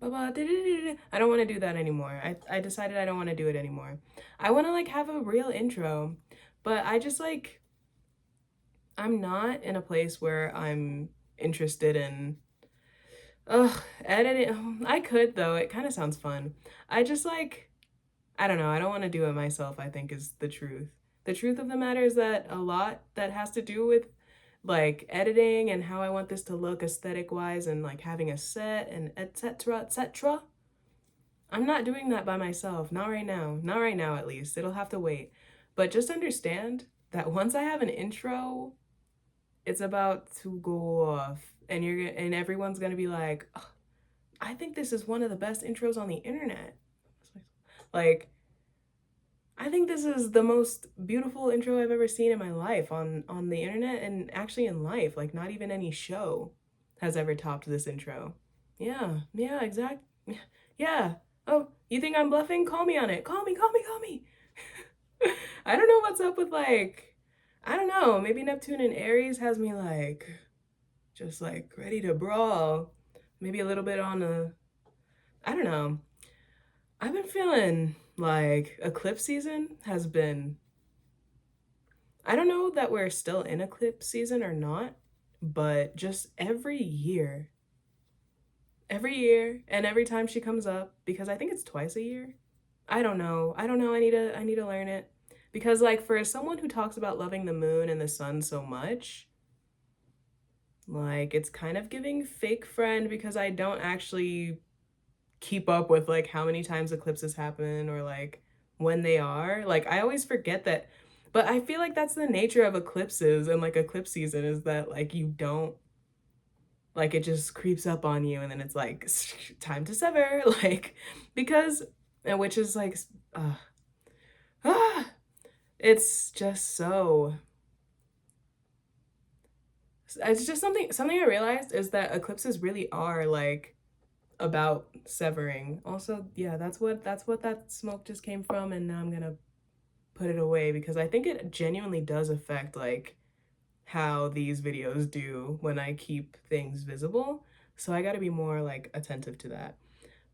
blah, blah, I don't want to do that anymore. I decided I don't want to do it anymore. I want to like have a real intro, but I just like, I'm not in a place where I'm interested in, editing. I could though. It kind of sounds fun. I just like, I don't know. I don't want to do it myself, I think is the truth. The truth of the matter is that a lot that has to do with like editing and how I want this to look aesthetic wise and like having a set and etc. etc. I'm not doing that by myself. Not right now. Not right now, at least. It'll have to wait. But just understand that once I have an intro, it's about to go off, and and everyone's gonna be like, "Ugh, I think this is one of the best intros on the internet." Like, I think this is the most beautiful intro I've ever seen in my life on the internet and actually in life. Like, not even any show has ever topped this intro. Yeah, yeah, exact. Yeah. Oh, you think I'm bluffing? Call me on it. Call me, call me, call me. I don't know what's up with like, I don't know. Maybe Neptune and Aries has me like, just like ready to brawl. Maybe a little bit on a, I don't know. I've been feeling like eclipse season has been, I don't know that we're still in eclipse season or not, but just every year, and every time she comes up, because I think it's twice a year. I don't know. I don't know. I need to learn it. Because like for someone who talks about loving the moon and the sun so much, like it's kind of giving fake friend because I don't actually keep up with like how many times eclipses happen or like when they are. Like I always forget that, but I feel like that's the nature of eclipses and like eclipse season is that like you don't, like it just creeps up on you and then it's like time to sever like because, and which is like uh, ah, it's just so, it's just something I realized is that eclipses really are like about severing. Also, yeah, that's what that smoke just came from, and now I'm gonna put it away because I think it genuinely does affect like how these videos do when I keep things visible. So I got to be more like attentive to that.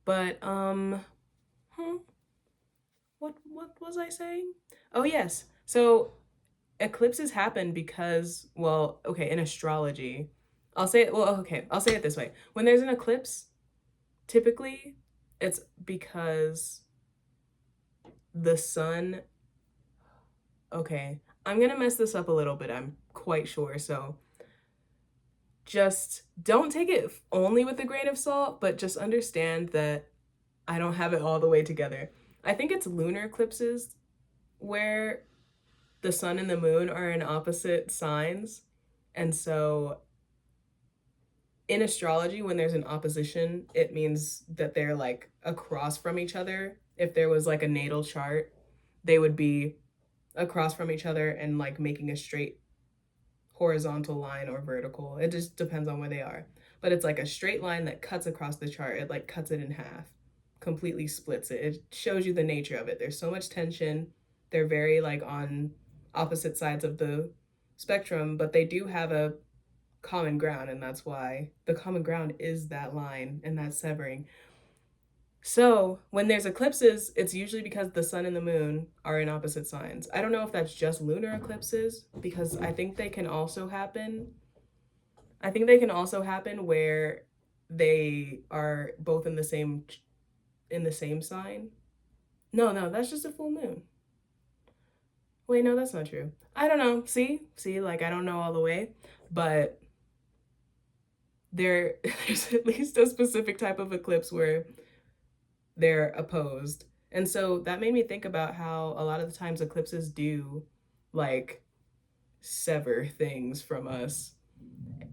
But hmm, what was I saying? Oh yes. So eclipses happen because, well, okay, in astrology, I'll say it, well, okay, I'll say it this way. When there's an eclipse, typically it's because the sun, okay, I'm gonna mess this up a little bit, I'm quite sure. So just don't take it only with a grain of salt, but just understand that I don't have it all the way together. I think it's lunar eclipses where the sun and the moon are in opposite signs. And so in astrology, when there's an opposition, it means that they're like across from each other. If there was like a natal chart, they would be across from each other and like making a straight horizontal line or vertical. It just depends on where they are. But it's like a straight line that cuts across the chart. It like cuts it in half, completely splits it. It shows you the nature of it. There's so much tension. They're very like on opposite sides of the spectrum, but they do have a common ground, and that's why the common ground is that line and that severing. So when there's eclipses, it's usually because the sun and the moon are in opposite signs. I don't know if that's just lunar eclipses because I think they can also happen. I think they can also happen where they are both in the same sign. No, no, that's just a full moon. Wait, no, that's not true. I don't know. See, like I don't know all the way, but there's at least a specific type of eclipse where they're opposed. And so that made me think about how a lot of the times eclipses do like sever things from us.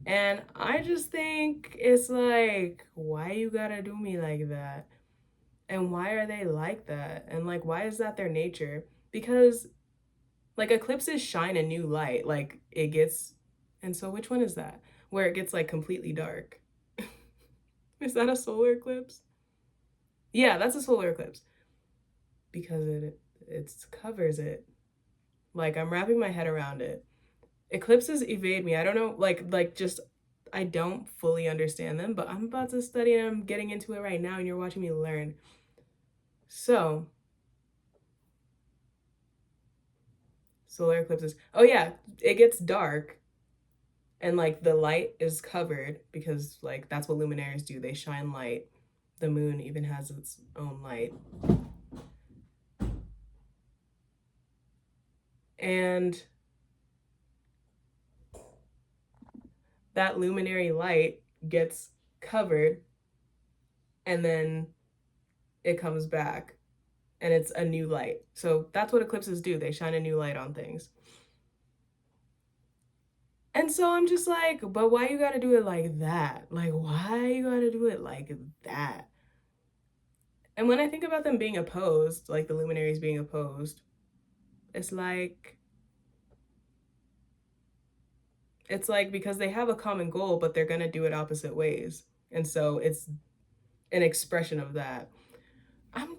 And I just think it's like, why you gotta do me like that? And why are they like that? And like, why is that their nature? Because like eclipses shine a new light. Like it gets, and so which one is that? Where it gets like completely dark. Is that a solar eclipse? Yeah, that's a solar eclipse because it covers it. Like I'm wrapping my head around it. Eclipses evade me. I don't know, like just I don't fully understand them, but I'm about to study and I'm getting into it right now and you're watching me learn. So, solar eclipses. Oh yeah, it gets dark and like the light is covered because like that's what luminaries do. They shine light. The moon even has its own light. And that luminary light gets covered and then it comes back and it's a new light. So that's what eclipses do. They shine a new light on things. And so I'm just like, but why you gotta do it like that? Like, why you gotta do it like that? And when I think about them being opposed, like the luminaries being opposed, it's like because they have a common goal, but they're gonna do it opposite ways. And so it's an expression of that.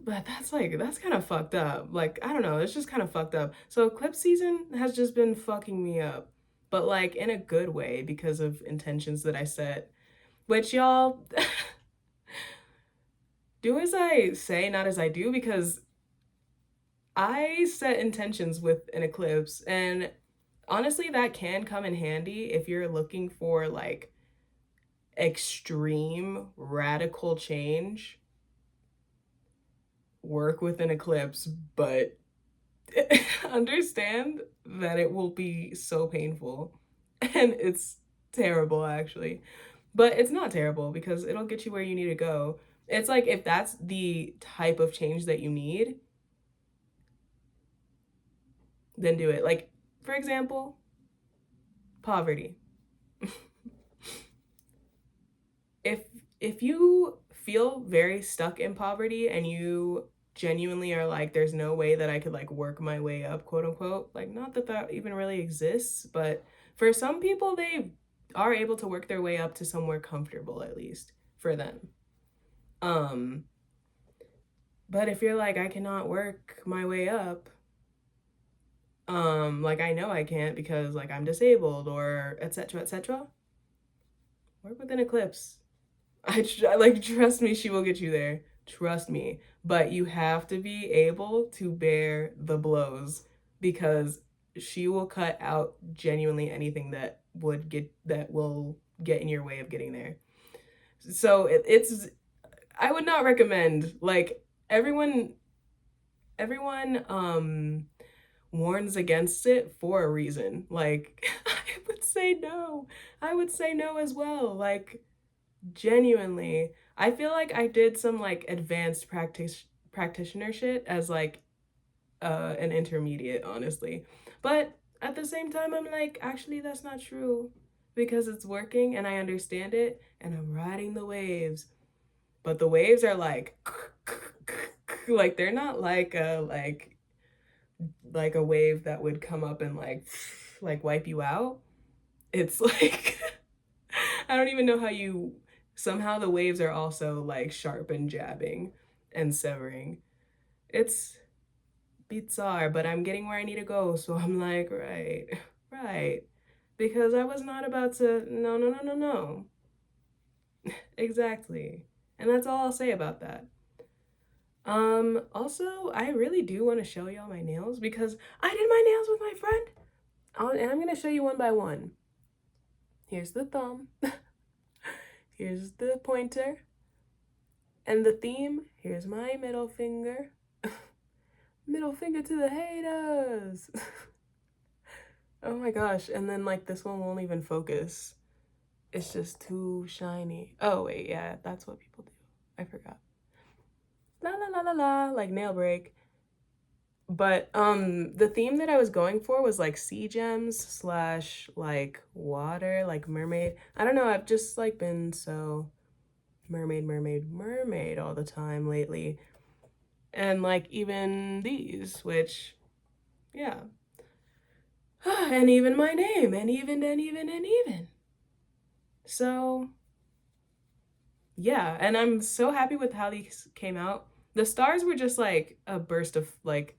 But that's kind of fucked up. Like, I don't know, it's just kind of fucked up. So eclipse season has just been fucking me up, but like in a good way because of intentions that I set, which y'all do as I say, not as I do, because I set intentions with an eclipse, and honestly, that can come in handy if you're looking for like extreme radical change. Work with an eclipse, but understand that it will be so painful and it's terrible actually, but it's not terrible because it'll get you where you need to go. It's like if that's the type of change that you need, then do it. Like, for example, poverty. if if you feel very stuck in poverty and you genuinely are like, there's no way that I could like work my way up, quote unquote, like not that that even really exists, but for some people they are able to work their way up to somewhere comfortable, at least for them. um but if you're like, I cannot work my way up, like I know I can't because like I'm disabled or etc etc, work with an eclipse. Like, trust me, she will get you there. Trust me. But you have to be able to bear the blows because she will cut out genuinely anything that will get in your way of getting there. So it's I would not recommend, like, everyone warns against it for a reason. Like I would say no. I would say no as well. Like, genuinely, I feel like I did some like advanced practitioner shit as like an intermediate, honestly. But at the same time, I'm like, actually, that's not true because it's working and I understand it and I'm riding the waves. But the waves are like, like they're not like a wave that would come up and like wipe you out. It's like I don't even know how you somehow the waves are also like sharp and jabbing and severing. It's bizarre, but I'm getting where I need to go, so I'm like, right, right. Because I was not about to no no no no no. Exactly. And that's all I'll say about that. Also, I really do want to show y'all my nails because I did my nails with my friend. And I'm gonna show you one by one. Here's the thumb. Here's the pointer. And the theme, here's my middle finger. Middle finger to the haters. Oh my gosh. And then like this one won't even focus. It's just too shiny. Oh wait, yeah, that's what people do. I forgot. La la la la la, like nail break. But the theme that I was going for was like sea gems slash like water, like mermaid. I don't know, I've just like been so mermaid, mermaid, mermaid all the time lately. And like even these, which, yeah. And even my name, and even. So, yeah, and I'm so happy with how these came out. The stars were just like a burst of like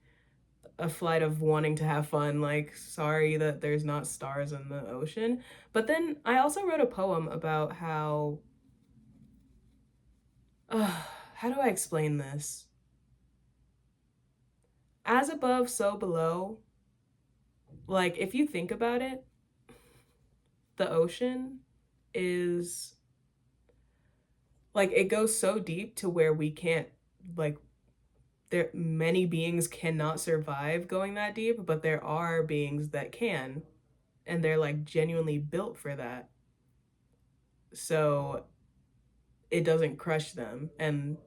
a flight of wanting to have fun, like, sorry that there's not stars in the ocean. But then I also wrote a poem about how, how do I explain this? As above, so below. Like, if you think about it, the ocean is, like, it goes so deep to where we can't, like, there many beings cannot survive going that deep, but there are beings that can, and they're like genuinely built for that. So it doesn't crush them. And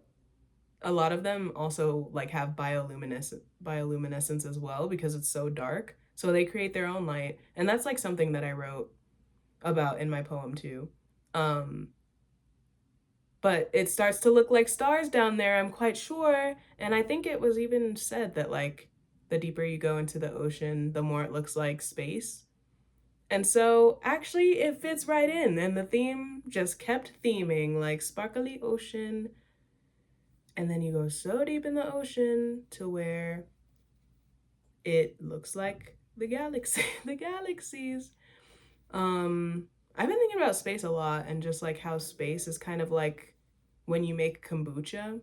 a lot of them also like have bioluminescence as well because it's so dark. So they create their own light. And that's like something that I wrote about in my poem too. Um but it starts to look like stars down there, I'm quite sure. And I think it was even said that like the deeper you go into the ocean, the more it looks like space. And so actually it fits right in, and the theme just kept theming like sparkly ocean. And then you go so deep in the ocean to where it looks like the galaxy, the galaxies. I've been thinking about space a lot and just like how space is kind of like when you make kombucha.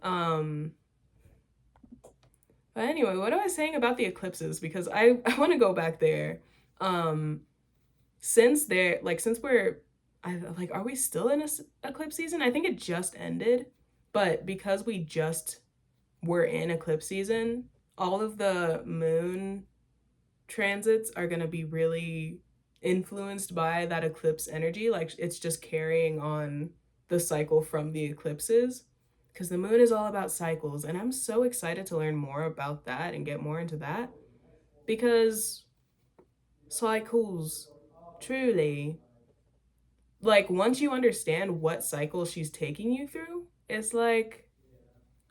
Um, but anyway, what am I saying about the eclipses? Because I want to go back there. Um, since we're, are we still in a eclipse season? I think it just ended, but because we just were in eclipse season, all of the moon transits are going to be really influenced by that eclipse energy. Like it's just carrying on the cycle from the eclipses because the moon is all about cycles. And I'm so excited to learn more about that and get more into that because cycles, truly, like once you understand what cycle she's taking you through, it's like,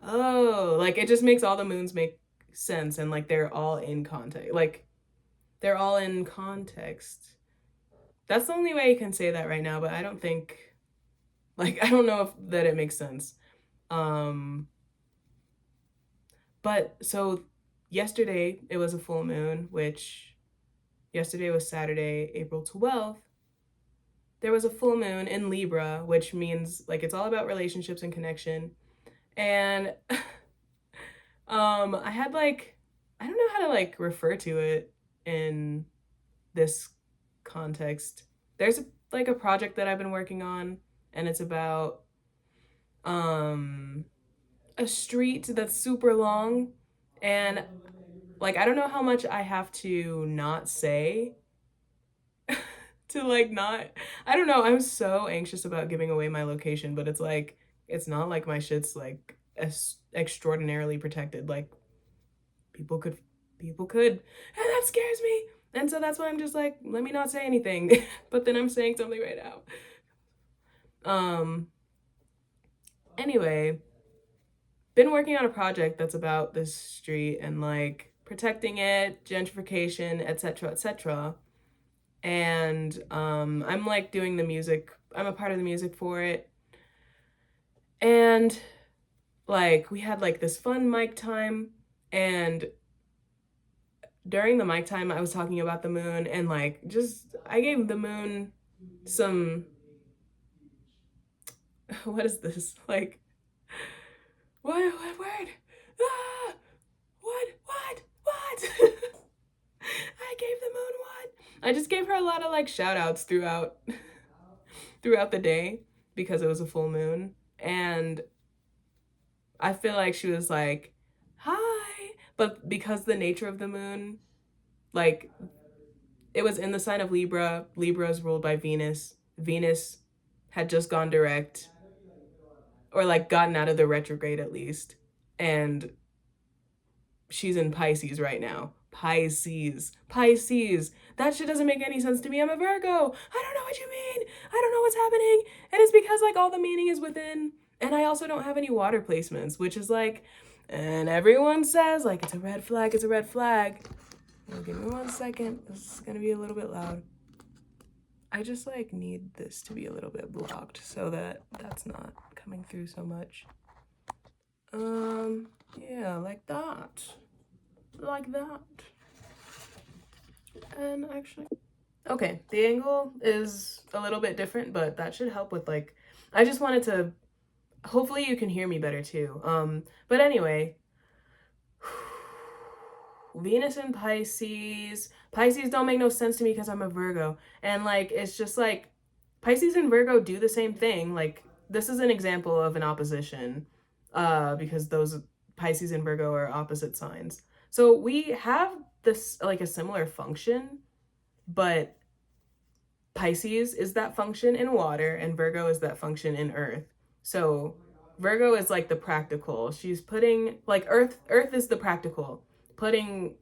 oh, like it just makes all the moons make sense and like they're all in context. Like they're all in context. That's the only way you can say that right now, but I don't think, like, I don't know if that it makes sense. Um, but so yesterday it was a full moon, which yesterday was Saturday, April 12th. There was a full moon in Libra, which means like it's all about relationships and connection. And I had like, I don't know how to like refer to it in this context. There's like a project that I've been working on, and it's about um a street that's super long, and like I don't know how much I have to not say to like not, I don't know, I'm so anxious about giving away my location, but it's like it's not like my shit's like extraordinarily protected. Like people could and that scares me. And so that's why I'm just like, let me not say anything. But then I'm saying something right now. Anyway, been working on a project that's about this street and like protecting it, gentrification, etc., etc. And I'm like doing the music. I'm a part of the music for it. And like we had like this fun mic time, and during the mic time I was talking about the moon, and like just I gave the moon some what is this? Like what word? Ah! What? I gave the moon what? I just gave her a lot of like shout outs throughout the day because it was a full moon. And I feel like she was like, hi. But because the nature of the moon, like it was in the sign of Libra. Libra is ruled by Venus. Venus had just gone direct, or like gotten out of the retrograde at least. And she's in Pisces right now. Pisces. That shit doesn't make any sense to me. I'm a Virgo. I don't know what you mean. I don't know what's happening. And it's because like all the meaning is within. And I also don't have any water placements, which is like, and everyone says like it's a red flag, it's a red flag. Now, give me 1 second. This is gonna be a little bit loud. I just like need this to be a little bit blocked so that that's not coming through so much. Yeah, like that. Like that. And actually, okay, the angle is a little bit different, but that should help with like, I just wanted to, hopefully you can hear me better too. But anyway, Venus in Pisces. Pisces don't make no sense to me because I'm a Virgo. And like, it's just like Pisces and Virgo do the same thing. Like, this is an example of an opposition, because those Pisces and Virgo are opposite signs. So we have this like a similar function, but Pisces is that function in water and Virgo is that function in earth. So Virgo is like the practical. She's putting like earth is the practical, putting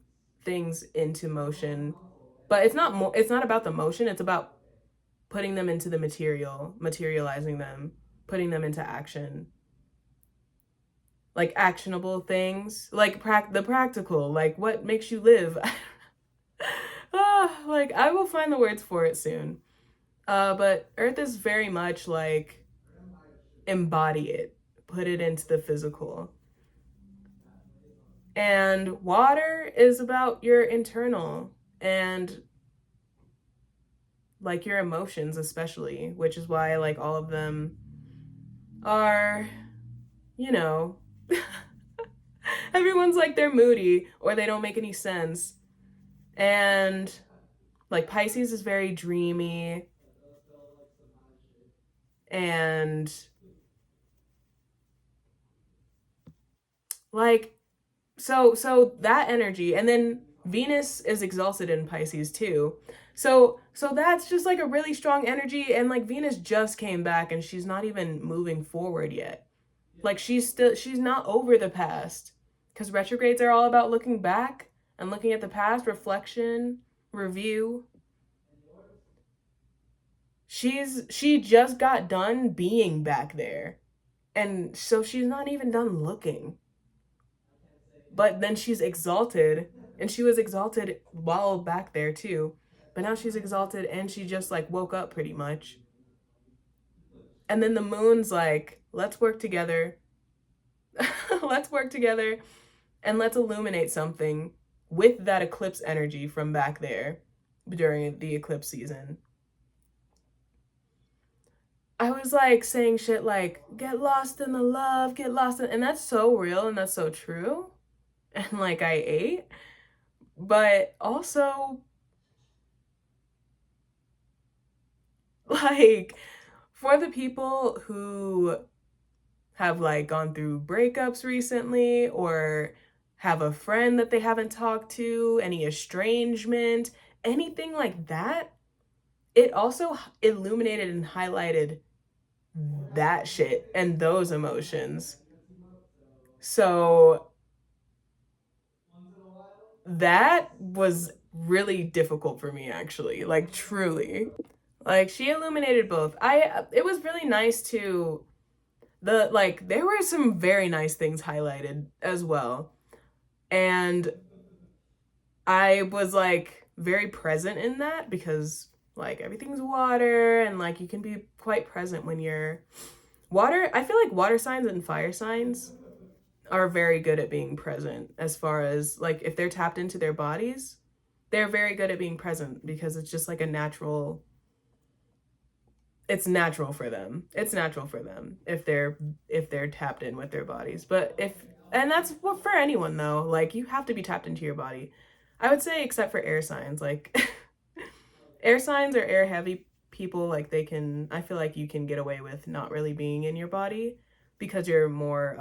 things into motion. But it's not about the motion, it's about putting them into the material, materializing them, putting them into action. Like actionable things, like the practical, like what makes you live. Like I will find the words for it soon. But Earth is very much like embody it, put it into the physical. And water is about your internal and like your emotions, especially, which is why like all of them are, you know, everyone's like they're moody or they don't make any sense. And like Pisces is very dreamy and like so that energy, and then Venus is exalted in Pisces too. So that's just like a really strong energy, and like Venus just came back and she's not even moving forward yet. Like she's not over the past, cuz retrogrades are all about looking back and looking at the past, reflection, review. She just got done being back there. And so she's not even done looking. But then she's exalted, and she was exalted while back there too. But now she's exalted and she just like woke up pretty much. And then the moon's like, let's work together. Let's work together and let's illuminate something with that eclipse energy from back there during the eclipse season. I was like saying shit like, get lost in the love, get lost in, and that's so real and that's so true. And like I ate, but also like for the people who have like gone through breakups recently or have a friend that they haven't talked to, any estrangement, anything like that, it also illuminated and highlighted that shit and those emotions. So that was really difficult for me actually, like truly. Like she illuminated both. It was really nice to the like there were some very nice things highlighted as well. And I was like very present in that because like everything's water and like you can be quite present when you're water. I feel like water signs and fire signs are very good at being present as far as like if they're tapped into their bodies, they're very good at being present because it's just like a natural, it's natural for them. It's natural for them if they're tapped in with their bodies. But if and that's what for anyone though, like you have to be tapped into your body. I would say except for air signs, like air signs or air heavy people, like they can I feel like you can get away with not really being in your body because you're more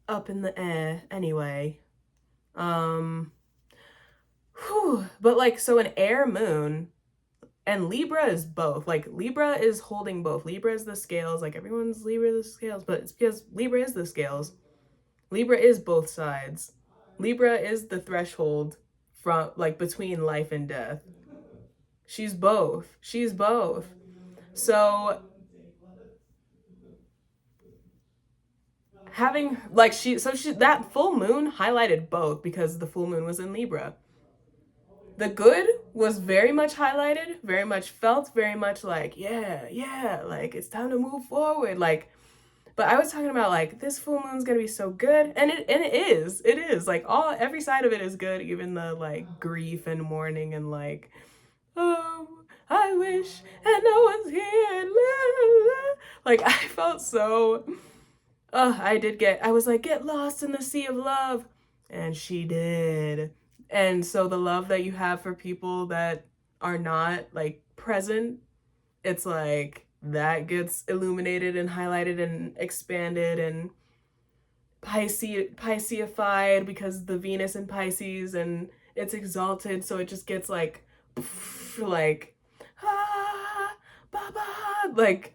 up in the air anyway. Um but like so an air moon. And Libra is both. Like Libra is holding both. Libra is the scales. Like everyone's Libra is the scales, but it's because Libra is the scales. Libra is both sides. Libra is the threshold from like between life and death. She's both. She's both. So having like she that full moon highlighted both because the full moon was in Libra. The good was very much highlighted, very much felt, very much like, yeah, like it's time to move forward. Like But I was talking about like this full moon's gonna be so good, and it is. It is like every side of it is good, even the like grief and mourning and like, oh, I wish and no one's here. La, la. Like I felt so. I was like, get lost in the sea of love, and she did. And so the love that you have for people that are not like present, it's like that gets illuminated and highlighted and expanded and Pisceified because the Venus in Pisces, and it's exalted, so it just gets like like like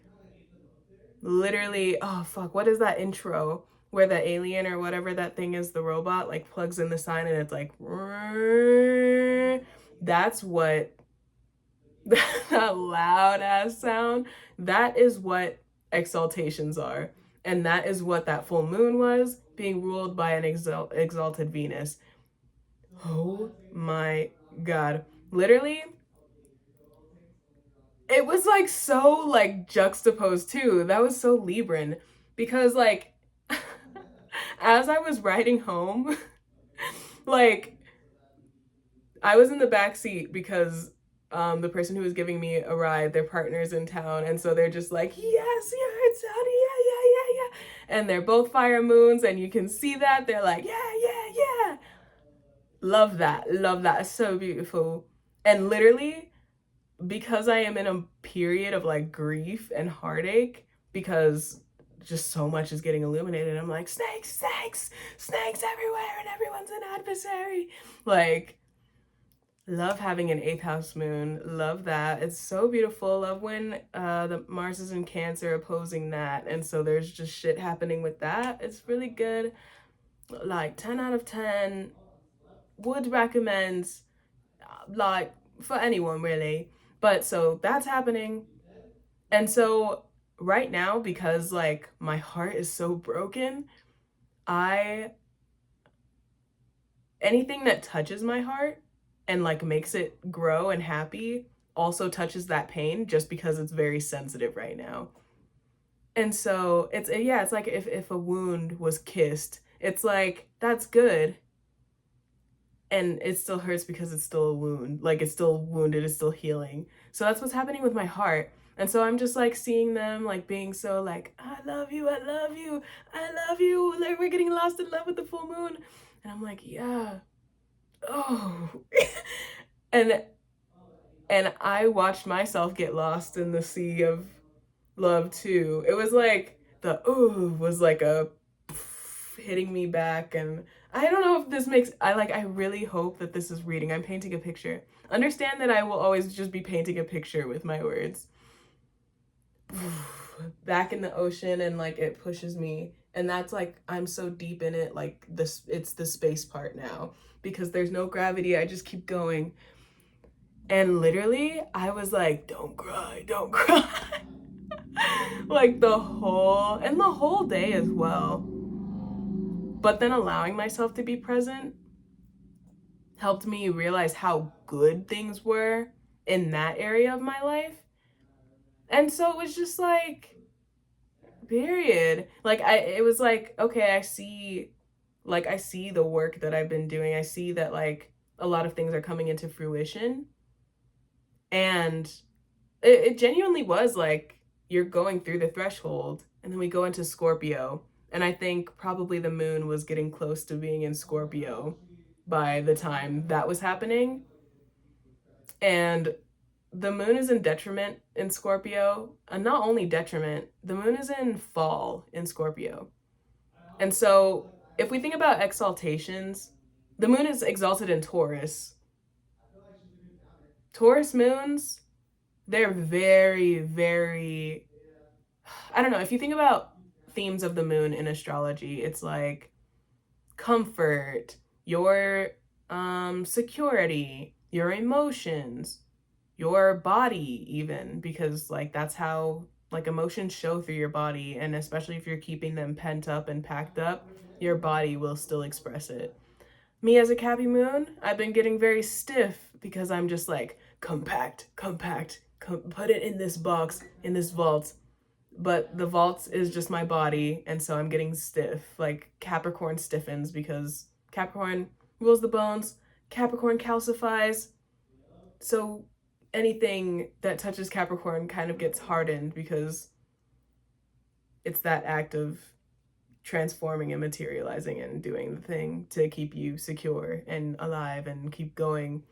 literally, oh fuck, what is that intro where the alien or whatever that thing is, the robot, like plugs in the sign and it's like that's what that loud ass sound, that is what exaltations are. And that is what that full moon was, being ruled by an exalted Venus. Oh my god. Literally, it was like so like juxtaposed too. That was so Libran. Because like as I was riding home, like I was in the back seat because the person who was giving me a ride, their partner's in town, and so they're just like, yes, yeah, it's Saudi, yeah. And they're both fire moons, and you can see that. They're like, yeah. Love that. Love that. It's so beautiful. And literally, because I am in a period of like grief and heartache, because just so much is getting illuminated, I'm like, snakes everywhere, and everyone's an adversary. Like, love having an 8th house moon. Love that. It's so beautiful. Love when the Mars is in Cancer opposing that. And so there's just shit happening with that. It's really good. Like 10 out of 10. Would recommend, like, for anyone really. But so that's happening. And so right now, because like my heart is so broken, anything that touches my heart and like makes it grow and happy also touches that pain, just because it's very sensitive right now. And so it's like if a wound was kissed, it's like that's good, and it still hurts because it's still a wound, like it's still wounded, it's still healing. So that's what's happening with my heart. And so I'm just like seeing them like being so like, I love you, like we're getting lost in love with the full moon. And I'm like, yeah, oh. and I watched myself get lost in the sea of love too. It was like the ooh was like a hitting me back. And I don't know if this makes, I really hope that this is reading. I'm painting a picture. Understand that I will always just be painting a picture with my words. Back in the ocean, and like it pushes me, and that's like I'm so deep in it, like this, it's the space part now, because there's no gravity. I just keep going. And literally I was like, don't cry like the whole day as well. But then allowing myself to be present helped me realize how good things were in that area of my life. And so it was just like, period. Like it was like, okay, I see the work that I've been doing. I see that like a lot of things are coming into fruition. And it genuinely was like you're going through the threshold, and then we go into Scorpio. And I think probably the moon was getting close to being in Scorpio by the time that was happening. And the moon is in detriment in Scorpio, and not only detriment, the moon is in fall in Scorpio. And so if we think about exaltations, the moon is exalted in Taurus. Taurus moons, they're very, very, I don't know, if you think about themes of the moon in astrology, it's like comfort, your security, your emotions, your body even, because like that's how like emotions show through your body, and especially if you're keeping them pent up and packed up, your body will still express it. Me as a Cappy moon, I've been getting very stiff because I'm just like compact, put it in this box, in this vault. but the vaults is just my body, and so I'm getting stiff. Like Capricorn stiffens because Capricorn rules the bones, Capricorn calcifies. So anything that touches Capricorn kind of gets hardened because it's that act of transforming and materializing and doing the thing to keep you secure and alive and keep going.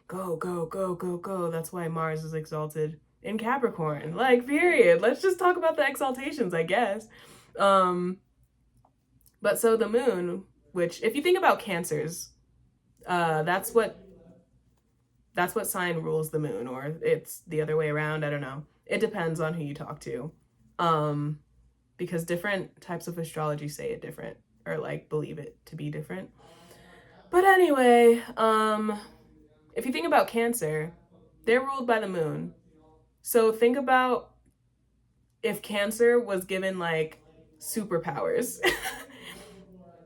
Go, go, go, go, go. That's why Mars is exalted in Capricorn. Like, period. Let's just talk about the exaltations, I guess. But so the moon, which if you think about cancers, that's what sign rules the moon, or it's the other way around. I don't know. It depends on who you talk to. Because different types of astrology say it different or like believe it to be different. But anyway, if you think about Cancer, they're ruled by the moon. So think about if Cancer was given like superpowers.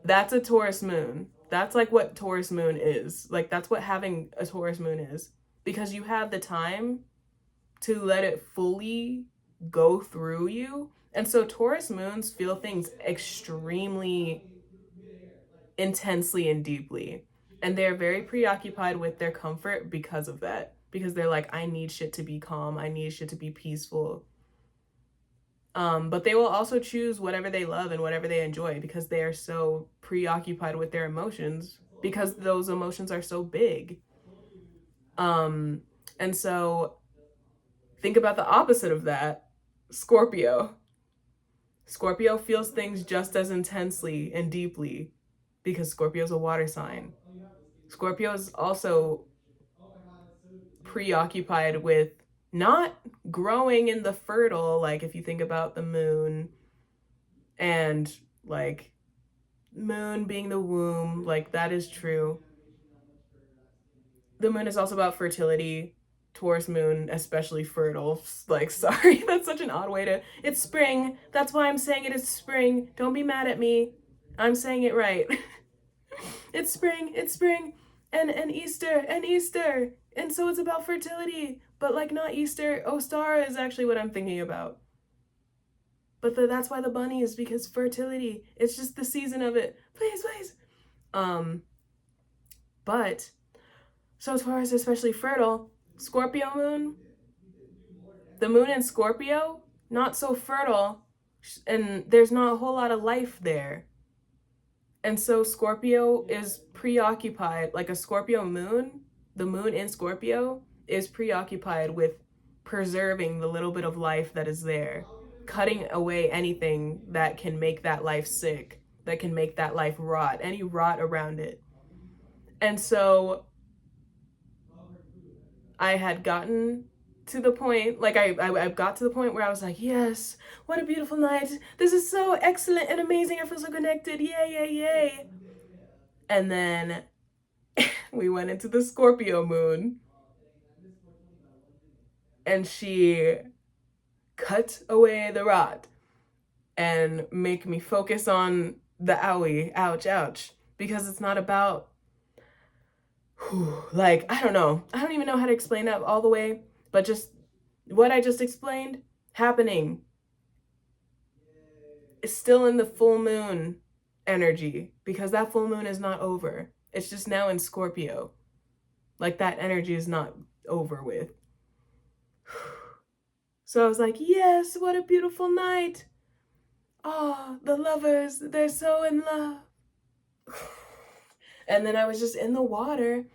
That's a Taurus moon. That's like what Taurus moon is. Like that's what having a Taurus moon is. Because you have the time to let it fully go through you. And so Taurus moons feel things extremely intensely and deeply. And they're very preoccupied with their comfort because of that. Because they're like, I need shit to be calm. I need shit to be peaceful. But they will also choose whatever they love and whatever they enjoy because they are so preoccupied with their emotions because those emotions are so big. And so think about the opposite of that, Scorpio. Scorpio feels things just as intensely and deeply because Scorpio's a water sign. Scorpio is also preoccupied with not growing in the fertile, like if you think about the moon and like moon being the womb, like that is true. The moon is also about fertility. Taurus moon, especially fertile. Like, sorry, that's such an odd way to. It's spring. That's why I'm saying it is spring. Don't be mad at me. I'm saying it right. It's spring. It's spring. And Easter. And Easter. And so it's about fertility. But, like, not Easter. Ostara is actually what I'm thinking about. But that's why the bunny is because fertility. It's just the season of it. Please, please. But, so Taurus, especially fertile. Scorpio moon, the moon in Scorpio, not so fertile, and there's not a whole lot of life there. And so Scorpio is preoccupied, like a Scorpio moon, the moon in Scorpio is preoccupied with preserving the little bit of life that is there, cutting away anything that can make that life sick, that can make that life rot, any rot around it. And so I had gotten to the point, like I got to the point where I was like, yes, what a beautiful night. This is so excellent and amazing. I feel so connected. Yay, yay, yay. And then we went into the Scorpio moon and she cut away the rot and make me focus on the owie, ouch, ouch. Because it's not about like, I don't know. I don't even know how to explain that all the way, but just what I just explained happening is still in the full moon energy because that full moon is not over. It's just now in Scorpio. Like that energy is not over with. So I was like, yes, what a beautiful night. Oh, the lovers, they're so in love. And then I was just in the water.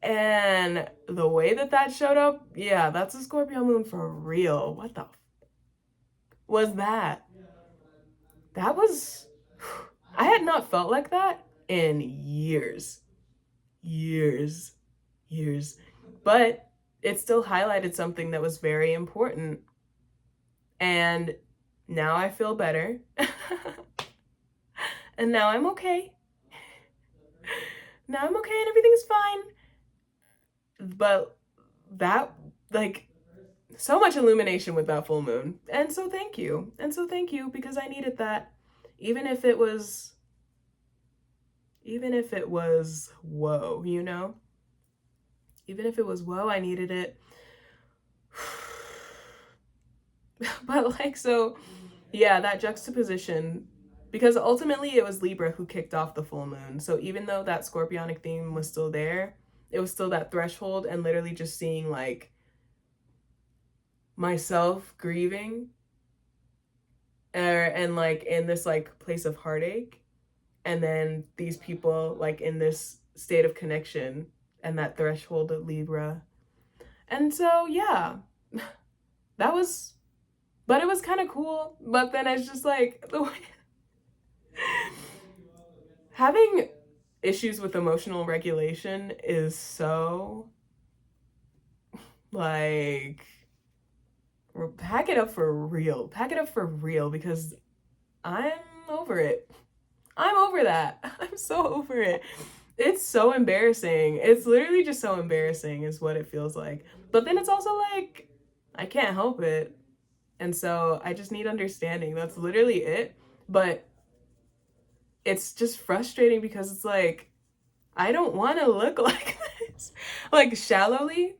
And the way that showed up, yeah, that's a Scorpio moon for real. What the was that? That was, I had not felt like that in years. Years. Years. But it still highlighted something that was very important. And now I feel better. And now I'm okay. Now I'm okay and everything's fine. But that, like, so much illumination with that full moon. And so thank you. And so thank you because I needed that. Even if it was whoa, you know? Even if it was whoa, I needed it. But like, so yeah, that juxtaposition, because ultimately it was Libra who kicked off the full moon. So even though that scorpionic theme was still there, it was still that threshold, and literally just seeing like myself grieving and like in this like place of heartache, and then these people like in this state of connection and that threshold of Libra. And so yeah, that was, but it was kind of cool. But then it's just like the way having issues with emotional regulation is so like, pack it up for real. Pack it up for real, because I'm over it. I'm over that. I'm so over it. It's so embarrassing. It's literally just so embarrassing, is what it feels like. But then it's also like, I can't help it. And so I just need understanding. That's literally it. But it's just frustrating because it's like, I don't want to look like this. Like, shallowly.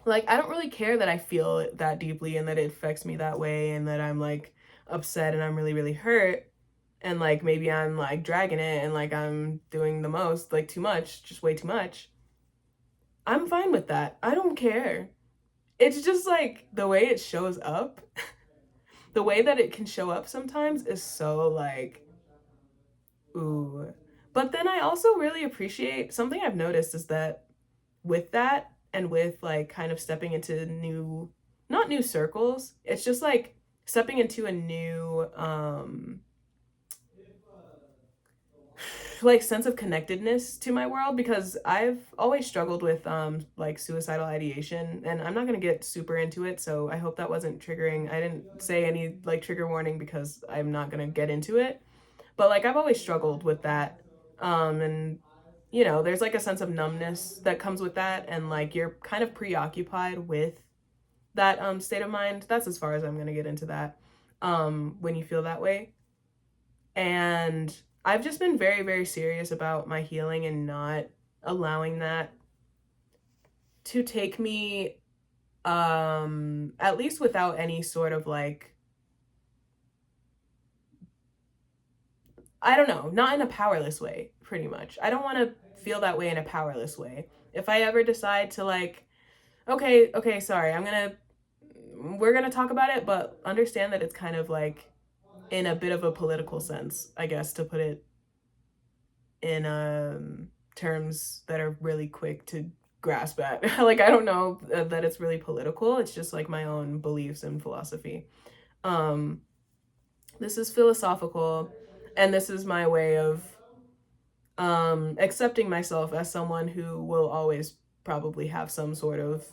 Like, I don't really care that I feel it that deeply and that it affects me that way and that I'm like upset and I'm really, really hurt. And like, maybe I'm like dragging it and like I'm doing the most, like too much, just way too much. I'm fine with that. I don't care. It's just like the way it shows up, the way that it can show up sometimes is so like, ooh. But then I also really appreciate something I've noticed is that with that and with like kind of stepping into new, not new circles, it's just like stepping into a new like sense of connectedness to my world, because I've always struggled with like suicidal ideation, and I'm not going to get super into it, so I hope that wasn't triggering. I didn't say any like trigger warning because I'm not going to get into it. But like, I've always struggled with that. And you know, there's like a sense of numbness that comes with that, and like you're kind of preoccupied with that state of mind. That's as far as I'm going to get into that. When you feel that way. And I've just been very, very serious about my healing and not allowing that to take me, at least without any sort of like, I don't know, not in a powerless way, pretty much. I don't want to feel that way in a powerless way. If I ever decide to like, okay, sorry, we're gonna talk about it, but understand that it's kind of like in a bit of a political sense, I guess, to put it in terms that are really quick to grasp at. Like, I don't know that it's really political. It's just like my own beliefs and philosophy. Um, this is philosophical, and this is my way of accepting myself as someone who will always probably have some sort of,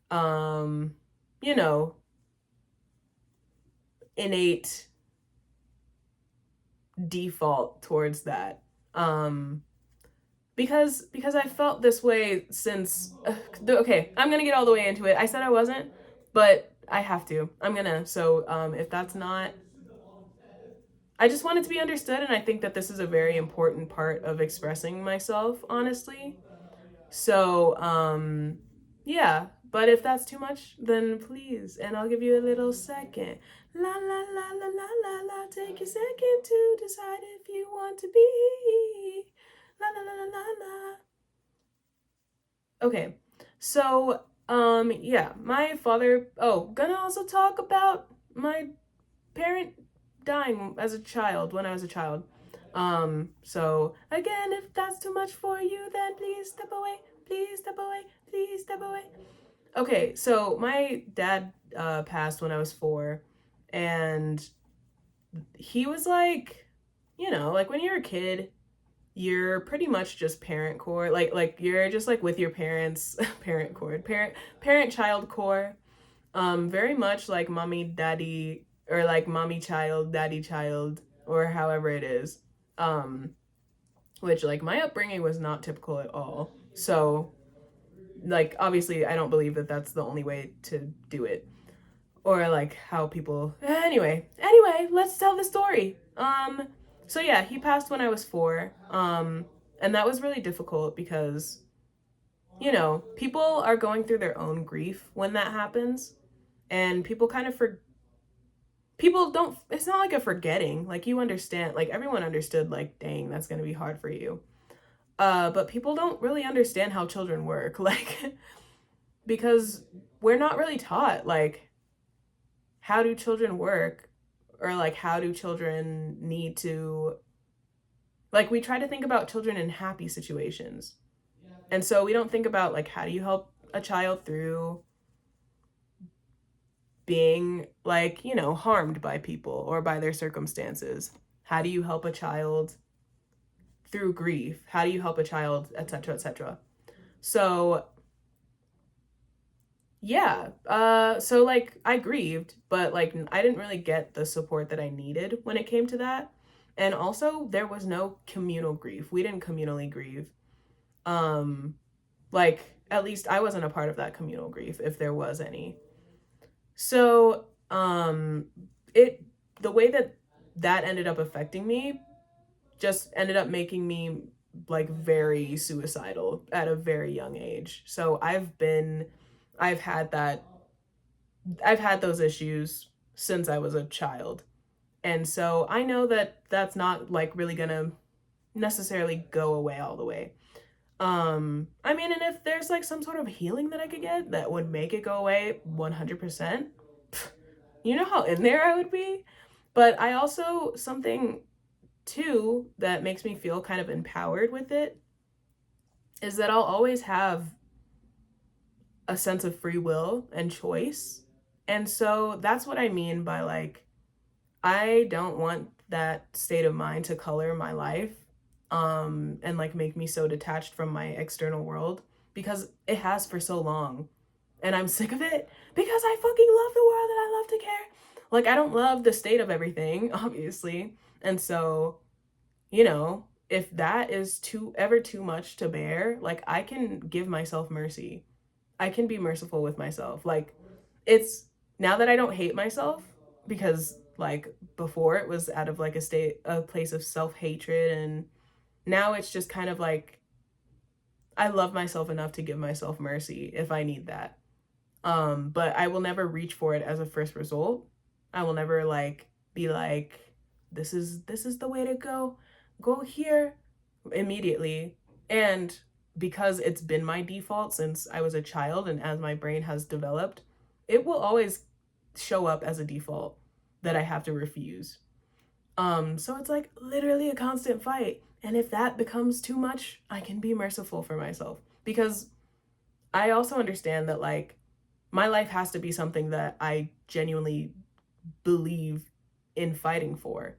um, you know, innate default towards that. Because I felt this way since okay, I'm gonna get all the way into it. I said I wasn't, but I have to. I'm gonna. So if that's not, I just want it to be understood, and I think that this is a very important part of expressing myself, honestly. So yeah. But if that's too much, then please, and I'll give you a little second. La la la la la la la. Take a second to decide if you want to be. La la la la la la. Okay, so yeah, my father. Oh, gonna also talk about my parent dying as a child when I was a child. So again, if that's too much for you, then please step away. Please step away. Please step away. Okay, so my dad passed when I was 4, and he was like, you know, like when you're a kid, you're pretty much just parent core, like you're just like with your parents. Parent core, parent child core, very much like mommy daddy, or like mommy child daddy child, or however it is, which like my upbringing was not typical at all. So like, obviously I don't believe that that's the only way to do it, or like how people, anyway, let's tell the story. So yeah, he passed when I was 4, and that was really difficult because, you know, people are going through their own grief when that happens, And people kind of people don't, it's not like a forgetting, like you understand, like everyone understood, like, dang, that's going to be hard for you. But people don't really understand how children work, like, because we're not really taught, like, how do children work, or like how do children need to, like, we try to think about children in happy situations, and so we don't think about, like, how do you help a child through being, like, you know, harmed by people or by their circumstances. How do you help a child through grief? How do you help a child, etc., etc.? So yeah, so like I grieved, but like I didn't really get the support that I needed when it came to that. And also there was no communal grief. We didn't communally grieve. Um like at least I wasn't a part of that communal grief if there was any. So, it the way that that ended up affecting me just ended up making me like very suicidal at a very young age. So I've had that, I've had those issues since I was a child. And so I know that that's not like really gonna necessarily go away all the way. I mean, and if there's like some sort of healing that I could get that would make it go away 100%, you know how in there I would be. But I also, something too that makes me feel kind of empowered with it is that I'll always have a sense of free will and choice. And so that's what I mean by like, I don't want that state of mind to color my life, and like make me so detached from my external world, because it has for so long. And I'm sick of it because I fucking love the world and I love to care. Like, I don't love the state of everything, obviously. And so, you know, if that is too much to bear, like I can give myself mercy. I can be merciful with myself. Like, it's now that I don't hate myself, because like before it was out of like a place of self-hatred, and now it's just kind of like I love myself enough to give myself mercy if I need that. But I will never reach for it as a first result. I will never like be like, this is the way to go. Go here immediately. And because it's been my default since I was a child and as my brain has developed, it will always show up as a default that I have to refuse. So it's like literally a constant fight. And if that becomes too much, I can be merciful for myself, because I also understand that like my life has to be something that I genuinely believe in fighting for.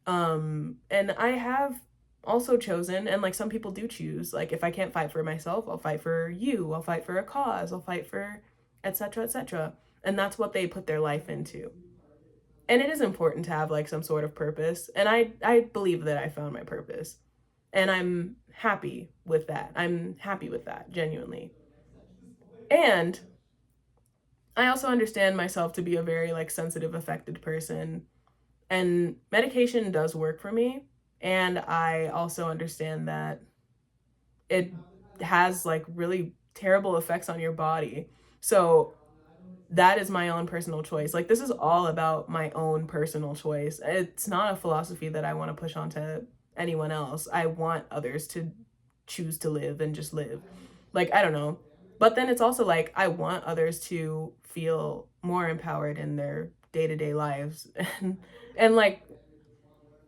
And I have also chosen, and like some people do choose, like if I can't fight for myself, I'll fight for you, I'll fight for a cause, I'll fight for etc., etc. And that's what they put their life into. And it is important to have like some sort of purpose. And I believe that I found my purpose. And I'm happy with that. I'm happy with that, genuinely. And I also understand myself to be a very like sensitive, affected person, and medication does work for me. And I also understand that it has like really terrible effects on your body. So that is my own personal choice. Like, this is all about my own personal choice. It's not a philosophy that I want to push onto anyone else. I want others to choose to live and just live. Like, I don't know. But then it's also like I want others to feel more empowered in their day-to-day lives. And like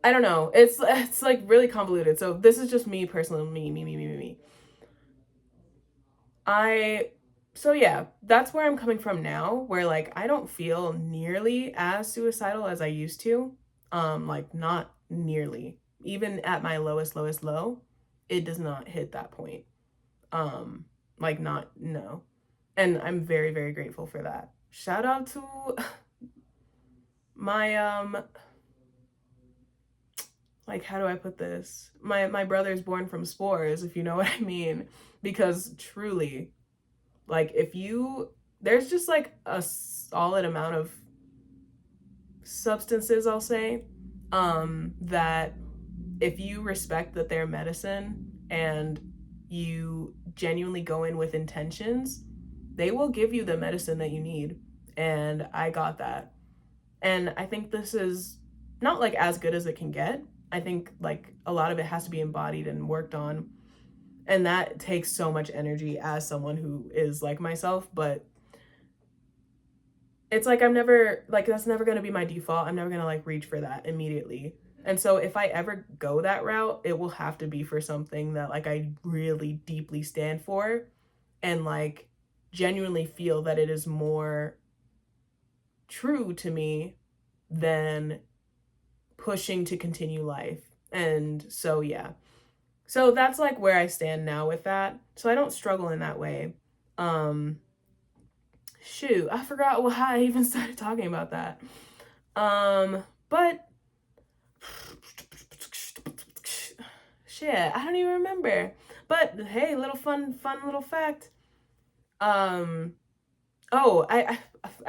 I don't know. It's like really convoluted. So this is just me personally, me. I so yeah, that's where I'm coming from now, where like I don't feel nearly as suicidal as I used to. Like not nearly. Even at my lowest low, it does not hit that point. Like not no. And I'm very, very grateful for that. Shout out to my like how do I put this? My brother's born from spores, if you know what I mean. Because truly, like if you there's just like a solid amount of substances, I'll say, that if you respect that they're medicine and you genuinely go in with intentions, they will give you the medicine that you need. and I got that. And I think this is not like as good as it can get. I think like a lot of it has to be embodied and worked on. And that takes so much energy as someone who is like myself, but it's like I'm never like that's never going to be my default. I'm never going to like reach for that immediately. And so if I ever go that route, it will have to be for something that like I really deeply stand for and like genuinely feel that it is more true to me than pushing to continue life. And so yeah. So that's like where I stand now with that. So I don't struggle in that way. Um Shoot, I forgot why I even started talking about that. But shit, I don't even remember. But hey, little fun little fact. Um, oh, I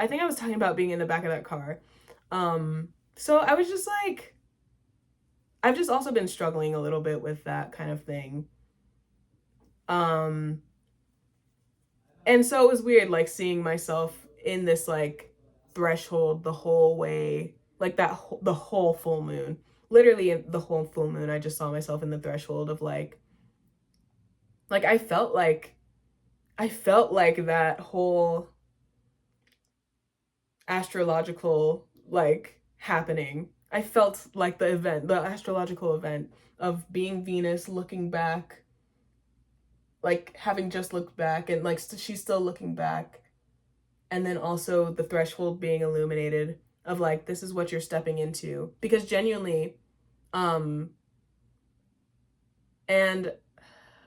think I was talking about being in the back of that car. So I was just like, I've just also been struggling a little bit with that kind of thing. Um, and so it was weird, like seeing myself in this like threshold the whole way, like that the whole full moon. Literally the whole full moon, I just saw myself in the threshold of like I felt like that whole astrological like happening. I felt like the event, the astrological event of being Venus looking back, like having just looked back and like she's still looking back, and then also the threshold being illuminated of like this is what you're stepping into, because genuinely um and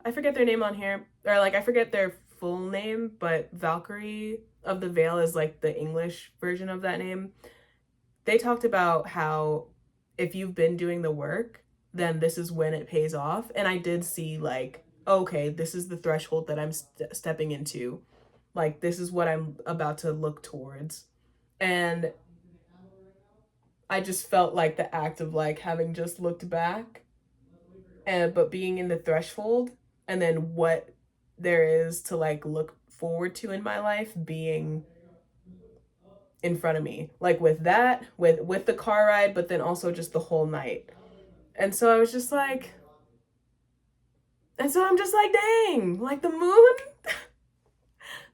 I forget their name on here, or like I forget their full name, but Valkyrie of the Veil is like the English version of that name. They talked about how if you've been doing the work, then this is when it pays off. And I did see like, okay, this is the threshold that I'm stepping into. Like, this is what I'm about to look towards. And I just felt like the act of like having just looked back and but being in the threshold, and then what there is to like look forward to in my life being in front of me, like with that, with the car ride, but then also just the whole night. And so I was just like, and so I'm just like, dang, like the moon.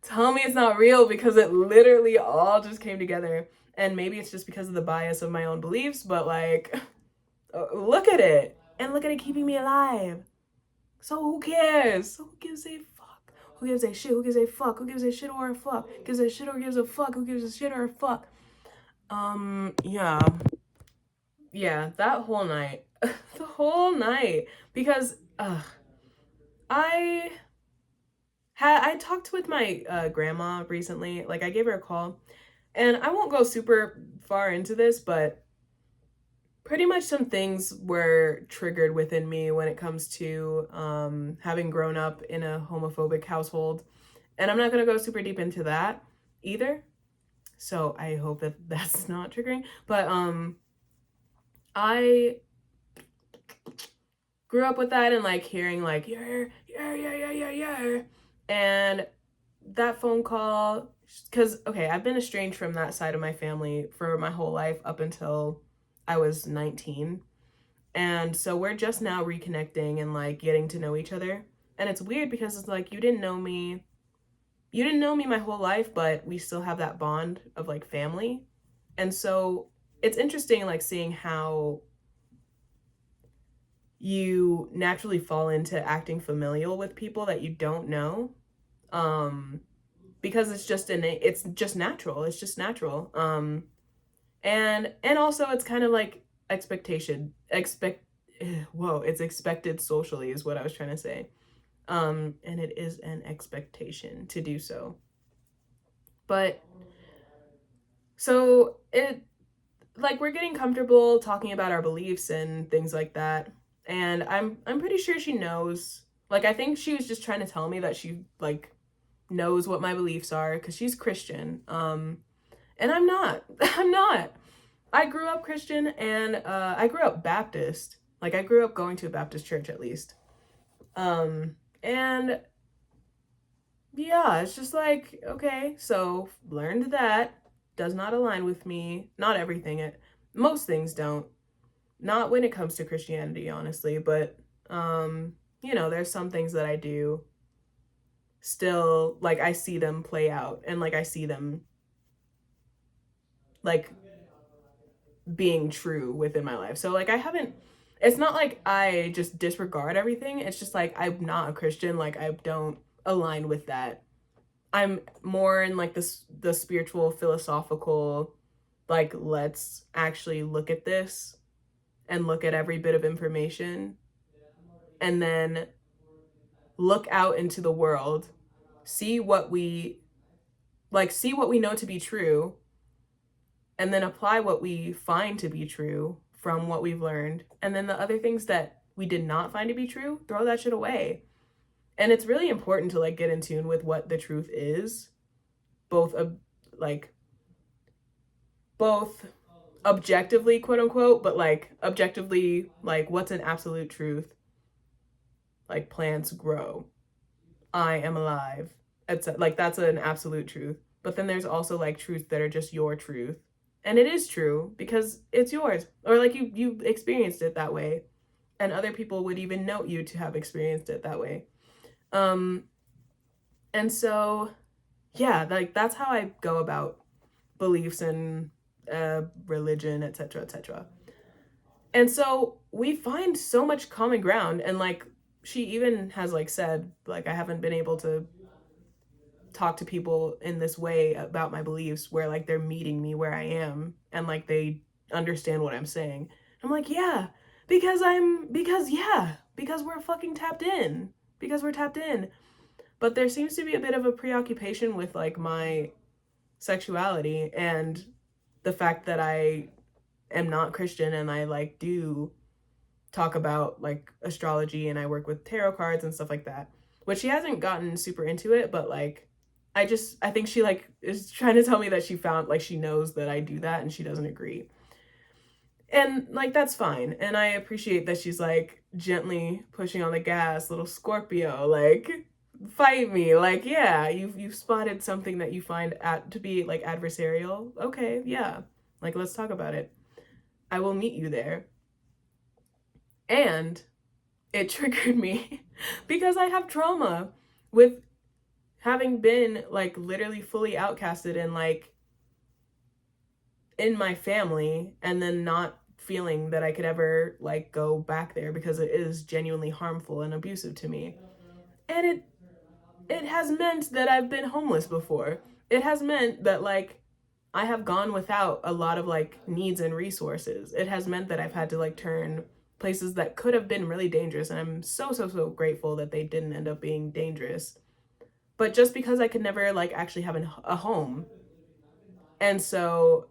Tell me it's not real, because it literally all just came together. And maybe it's just because of the bias of my own beliefs, but like look at it, and look at it keeping me alive. So who cares? So who gives a fuck? Who gives a shit? Who gives a fuck? Who gives a shit or a fuck? Gives a shit or gives a fuck? Who gives a shit or a fuck? Yeah. Yeah, that whole night. The whole night. Because I I talked with my grandma recently. Like I gave her a call. And I won't go super far into this, but pretty much some things were triggered within me when it comes to having grown up in a homophobic household. And I'm not going to go super deep into that either. So I hope that that's not triggering. But I grew up with that and like hearing like, yeah. And that phone call, because, okay, I've been estranged from that side of my family for my whole life up until I was 19. And so we're just now reconnecting and like getting to know each other. And it's weird because it's like you didn't know me. You didn't know me my whole life, but we still have that bond of like family. And so it's interesting like seeing how you naturally fall into acting familial with people that you don't know. Because it's just innate, it's just natural. It's just natural. And also it's kind of like it's expected socially is what I was trying to say. And it is an expectation to do so. But so it like we're getting comfortable talking about our beliefs and things like that. And I'm pretty sure she knows. Like I think she was just trying to tell me that she like knows what my beliefs are because she's Christian. And I'm not. I'm not. I grew up Christian, and I grew up Baptist. Like I grew up going to a Baptist church at least. And yeah, it's just like, okay, so learned that. does not align with me. Not everything. Most things don't. Not when it comes to Christianity, honestly, but there's some things that I do still, like, I see them play out, and like I see them like being true within my life. So like I haven't, it's not like I just disregard everything. It's just like I'm not a Christian, like I don't align with that. I'm more in like the spiritual philosophical, like let's actually look at this and look at every bit of information and then look out into the world, see what we see what we know to be true, and then apply what we find to be true from what we've learned. And then the other things that we did not find to be true, throw that shit away. And it's really important to like get in tune with what the truth is, both like both objectively, quote unquote, but like objectively, like what's an absolute truth? Like plants grow, I am alive. It's like that's an absolute truth. But then there's also like truths that are just your truth. And it is true because it's yours. Or like you experienced it that way. And other people would even note you to have experienced it that way. And so yeah, like that's how I go about beliefs and religion, etc., etc. And so we find so much common ground, and like she even has like said, like I haven't been able to talk to people in this way about my beliefs where like they're meeting me where I am and like they understand what I'm saying. I'm like, yeah, because we're fucking tapped in. Because we're tapped in. But there seems to be a bit of a preoccupation with like my sexuality and the fact that I am not Christian and I like do talk about like astrology and I work with tarot cards and stuff like that. Which she hasn't gotten super into it, but like I think she like is trying to tell me that she found like she knows that I do that and she doesn't agree. And like that's fine. And I appreciate that she's like gently pushing on the gas, little Scorpio, like fight me. Like, yeah, you've spotted something that you find to be like adversarial. Okay, yeah. Like let's talk about it. I will meet you there. And it triggered me because I have trauma with having been like literally fully outcasted and like in my family and then not feeling that I could ever like go back there because it is genuinely harmful and abusive to me. And it has meant that I've been homeless before. It has meant that like I have gone without a lot of like needs and resources. It has meant that I've had to like turn places that could have been really dangerous, and I'm so grateful that they didn't end up being dangerous. But just because I could never like actually have a home. And so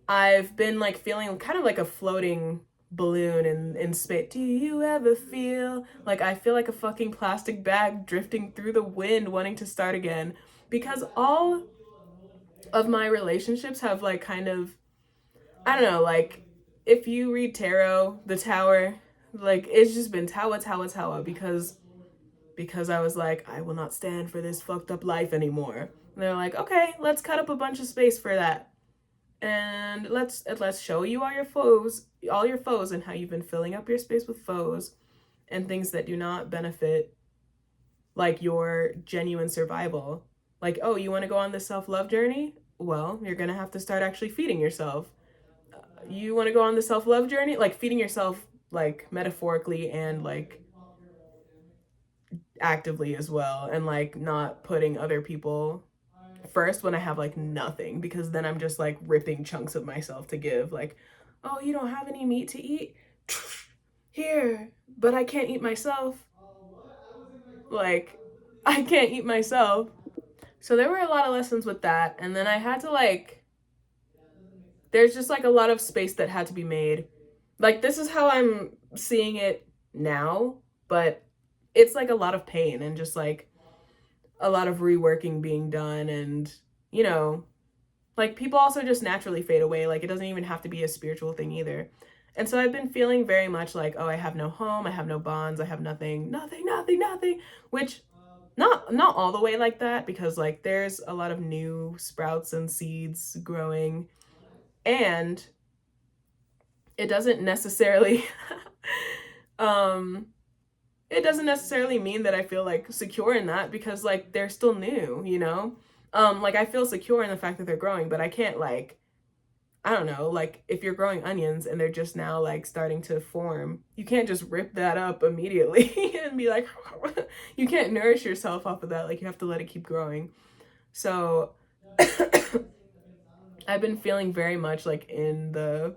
I've been like feeling kind of like a floating balloon in space. Do you ever feel like I feel like a fucking plastic bag drifting through the wind wanting to start again? Because all of my relationships have like kind of, I don't know, like if you read tarot, the tower, like it's just been tower because I was like, I will not stand for this fucked up life anymore. And they're like, okay, let's cut up a bunch of space for that. And let's show you all your foes and how you've been filling up your space with foes and things that do not benefit like your genuine survival. Like, oh, you want to go on this self-love journey? Well, you're going to have to start actually feeding yourself. You want to go on the self-love journey? Like feeding yourself like metaphorically and like actively as well, and like not putting other people first when I have like nothing, because then I'm just like ripping chunks of myself to give. Like, oh, you don't have any meat to eat? Here, but I can't eat myself. Like, I can't eat myself. So there were a lot of lessons with that, and then I had to like, there's just like a lot of space that had to be made. Like, this is how I'm seeing it now, but it's like a lot of pain and just like a lot of reworking being done. And like people also just naturally fade away. Like it doesn't even have to be a spiritual thing either. And so I've been feeling very much like, oh, I have no home, I have no bonds, I have nothing, which not all the way like that, because like there's a lot of new sprouts and seeds growing, and it doesn't necessarily um it doesn't necessarily mean that I feel like secure in that, because like they're still new, you know? Like I feel secure in the fact that they're growing, but I can't like, I don't know, like if you're growing onions and they're just now like starting to form, you can't just rip that up immediately and be like, you can't nourish yourself off of that. Like you have to let it keep growing. So I've been feeling very much like in the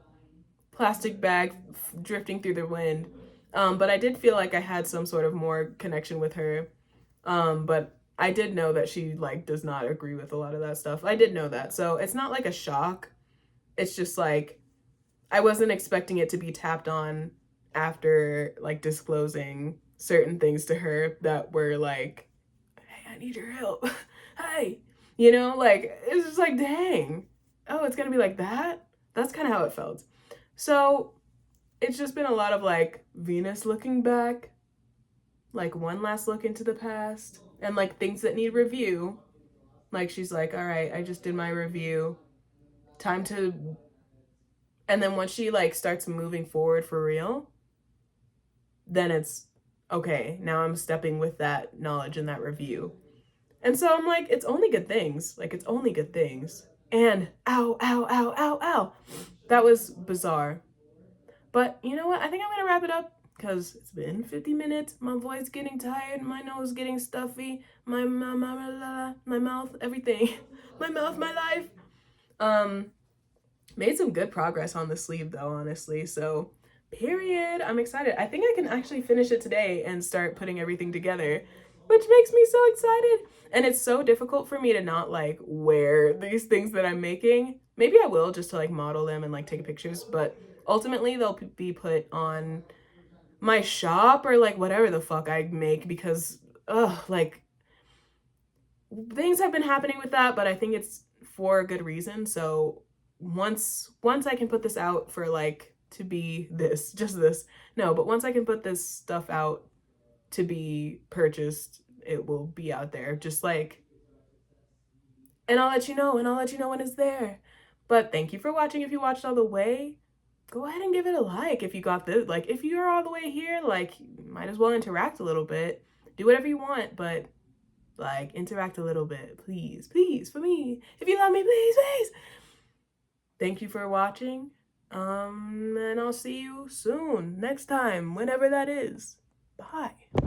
plastic bag drifting through the wind. But I did feel like I had some sort of more connection with her. But I did know that she like does not agree with a lot of that stuff. I did know that. So it's not like a shock. It's just like I wasn't expecting it to be tapped on after like disclosing certain things to her that were like, hey, I need your help. Hey, you know, like it's just like, dang. Oh, it's gonna be like that? That's kind of how it felt. So it's just been a lot of like Venus looking back, like one last look into the past, and like things that need review. Like she's like, all right, I just did my review. Time to, and then once she like starts moving forward for real, then it's okay, now I'm stepping with that knowledge and that review. And so I'm like, it's only good things. Like it's only good things. And ow, ow, ow, ow, ow. That was bizarre. But you know what? I think I'm gonna wrap it up because it's been 50 minutes. My voice getting tired, my nose getting stuffy, my mouth, everything. My mouth, my life. Um, Made some good progress on the sleeve though, honestly. So, period. I'm excited. I think I can actually finish it today and start putting everything together, which makes me so excited. And it's so difficult for me to not like wear these things that I'm making. Maybe I will just to like model them and like take pictures, but ultimately they'll be put on my shop or like whatever the fuck I make, because like things have been happening with that, but I think it's for a good reason. So once I can put this out for like to be this, just this. No, but once I can put this stuff out to be purchased, it will be out there. Just like, and I'll let you know, and I'll let you know when it's there. But thank you for watching. If you watched all the way, go ahead and give it a like if you got this. Like if you're all the way here, like might as well interact a little bit. Do whatever you want, but like interact a little bit, please, please, for me. If you love me, please, please. Thank you for watching. And I'll see you soon, next time, whenever that is. Bye.